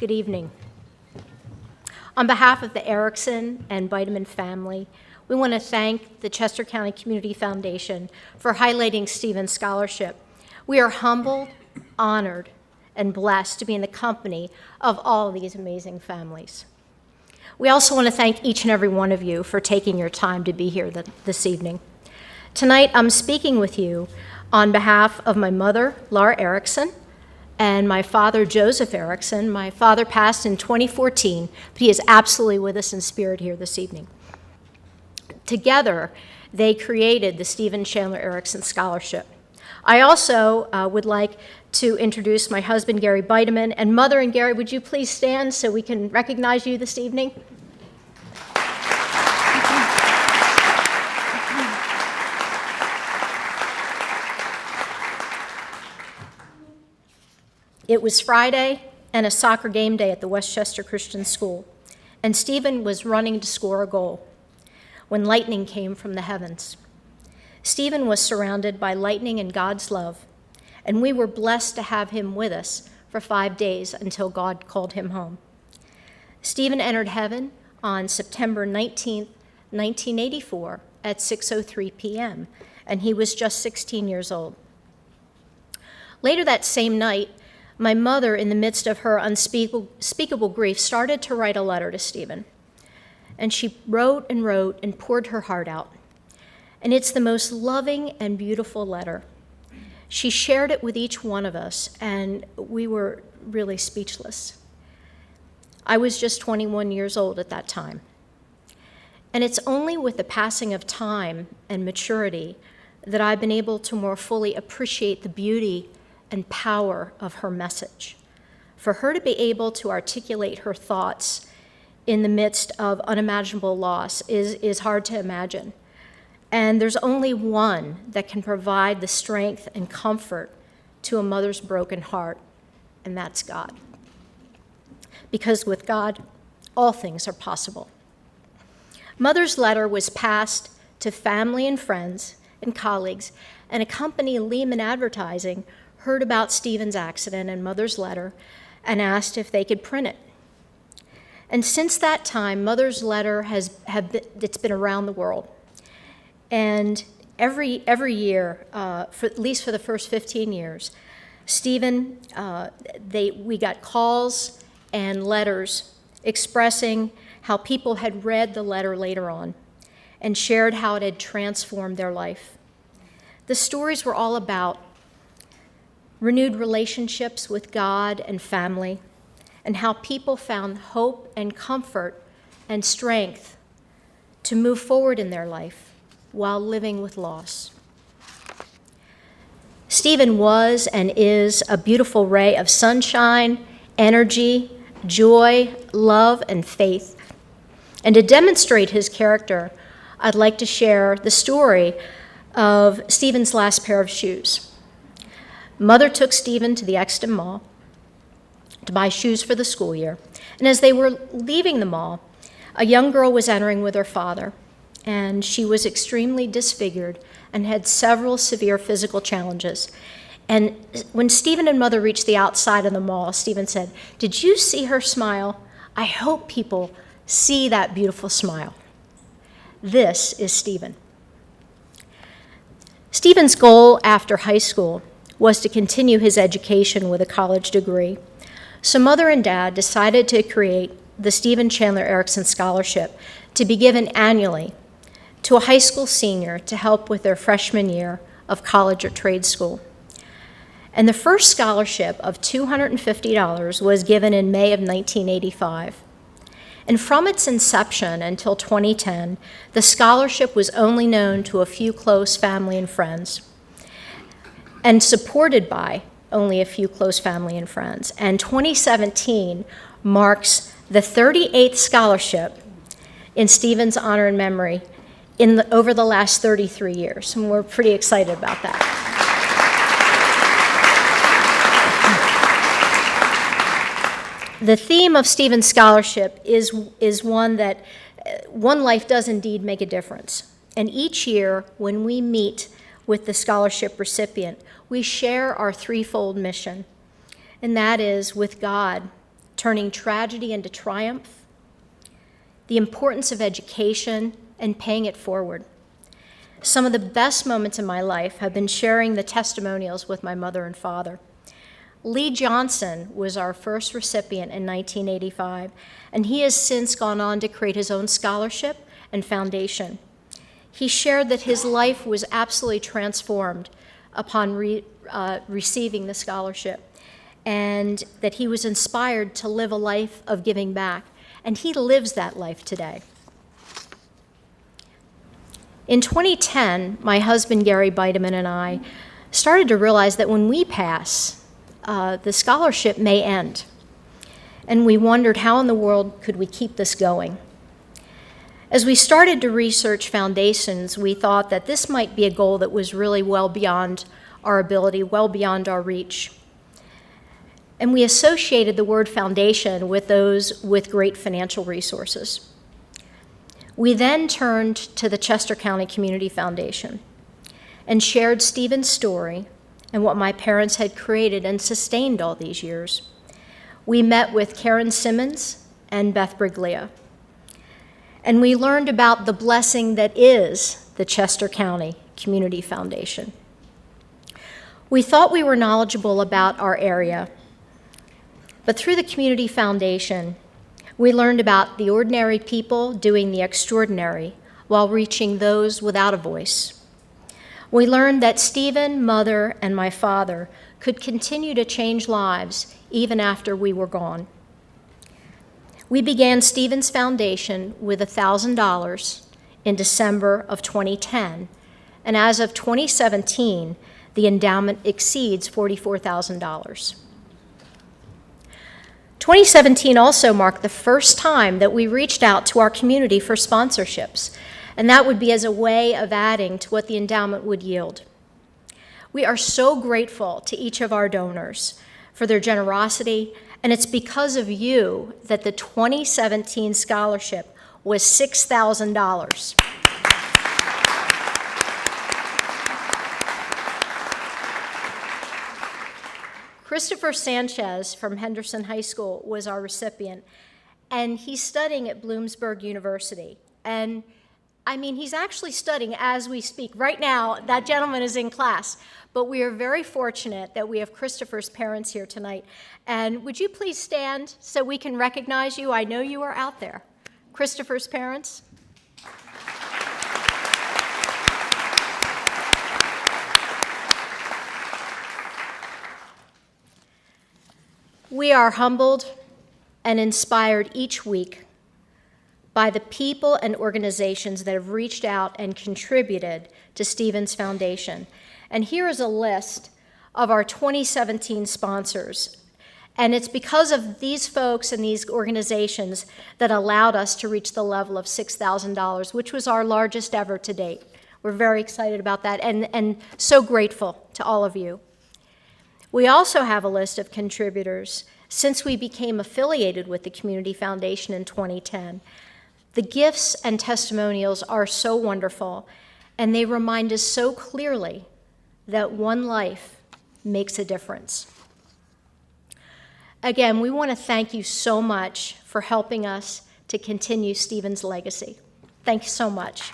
Good evening. On behalf of the Ericson and Vitamin family, we want to thank the Chester County Community Foundation for highlighting Stephen's scholarship. We are humbled, honored, and blessed to be in the company of all of these amazing families. We also want to thank each and every one of you for taking your time to be here this evening. Tonight, I'm speaking with you on behalf of my mother, Laura Ericson, and my father, Joseph Ericson. My father passed in 2014, but he is absolutely with us in spirit here this evening. Together, they created the Stephen Chandler Ericson Scholarship. I also would like to introduce my husband, Gary Bideman, and mother. And Gary, would you please stand so we can recognize you this evening? It was Friday and a soccer game day at the Westchester Christian School, and Stephen was running to score a goal when lightning came from the heavens. Stephen was surrounded by lightning and God's love, and we were blessed to have him with us for 5 days until God called him home. Stephen entered heaven on September 19th, 1984 at 6:03 p.m., and he was just 16 years old. Later that same night, my mother, in the midst of her unspeakable grief, started to write a letter to Stephen. And she wrote and poured her heart out. And it's the most loving and beautiful letter. She shared it with each one of us, and we were really speechless. I was just 21 years old at that time. And it's only with the passing of time and maturity that I've been able to more fully appreciate the beauty and power of her message. For her to be able to articulate her thoughts in the midst of unimaginable loss is hard to imagine. And there's only one that can provide the strength and comfort to a mother's broken heart, and that's God. Because with God, all things are possible. Mother's letter was passed to family and friends and colleagues, and a company, Lehman Advertising, heard about Stephen's accident and Mother's letter and asked if they could print it. And since that time, Mother's letter it's been around the world. And every year, at least for the first 15 years, Stephen, we got calls and letters expressing how people had read the letter later on and shared how it had transformed their life. The stories were all about renewed relationships with God and family, and how people found hope and comfort and strength to move forward in their life while living with loss. Stephen was and is a beautiful ray of sunshine, energy, joy, love, and faith. And to demonstrate his character, I'd like to share the story of Stephen's last pair of shoes. Mother took Stephen to the Exton Mall to buy shoes for the school year. And as they were leaving the mall, a young girl was entering with her father, and she was extremely disfigured and had several severe physical challenges. And when Stephen and Mother reached the outside of the mall, Stephen said, "Did you see her smile? I hope people see that beautiful smile." This is Stephen. Stephen's goal after high school was to continue his education with a college degree. So Mother and Dad decided to create the Stephen Chandler Ericson Scholarship to be given annually to a high school senior to help with their freshman year of college or trade school. And the first scholarship of $250 was given in May of 1985. And from its inception until 2010, the scholarship was only known to a few close family and friends, and supported by only a few close family and friends. And 2017 marks the 38th scholarship in Stephen's honor and memory over the last 33 years, and we're pretty excited about that. The theme of Stephen's scholarship is one that one life does indeed make a difference. And each year, when we meet with the scholarship recipient, we share our threefold mission, and that is with God, turning tragedy into triumph, the importance of education, and paying it forward. Some of the best moments in my life have been sharing the testimonials with my mother and father. Lee Johnson was our first recipient in 1985, and he has since gone on to create his own scholarship and foundation. He shared that his life was absolutely transformed upon receiving the scholarship, and that he was inspired to live a life of giving back, and he lives that life today. In 2010, my husband Gary Bideman and I started to realize that when we pass, the scholarship may end. And we wondered how in the world could we keep this going. As we started to research foundations, we thought that this might be a goal that was really well beyond our ability, well beyond our reach. And we associated the word foundation with those with great financial resources. We then turned to the Chester County Community Foundation and shared Stephen's story and what my parents had created and sustained all these years. We met with Karen Simmons and Beth Briglia, and we learned about the blessing that is the Chester County Community Foundation. We thought we were knowledgeable about our area, but through the Community Foundation, we learned about the ordinary people doing the extraordinary while reaching those without a voice. We learned that Stephen, Mother, and my father could continue to change lives even after we were gone. We began Stephen's Foundation with $1,000 in December of 2010, and as of 2017, the endowment exceeds $44,000. 2017 also marked the first time that we reached out to our community for sponsorships, and that would be as a way of adding to what the endowment would yield. We are so grateful to each of our donors for their generosity, and it's because of you that the 2017 scholarship was $6,000. Christopher Sanchez from Henderson High School was our recipient, and he's studying at Bloomsburg University. And I mean, he's actually studying as we speak. Right now, that gentleman is in class, but we are very fortunate that we have Christopher's parents here tonight. And would you please stand so we can recognize you? I know you are out there. Christopher's parents. We are humbled and inspired each week by the people and organizations that have reached out and contributed to Stephen's Foundation. And here is a list of our 2017 sponsors. And it's because of these folks and these organizations that allowed us to reach the level of $6,000, which was our largest ever to date. We're very excited about that and so grateful to all of you. We also have a list of contributors since we became affiliated with the Community Foundation in 2010. The gifts and testimonials are so wonderful, and they remind us so clearly that one life makes a difference. Again, we want to thank you so much for helping us to continue Stephen's legacy. Thank you so much.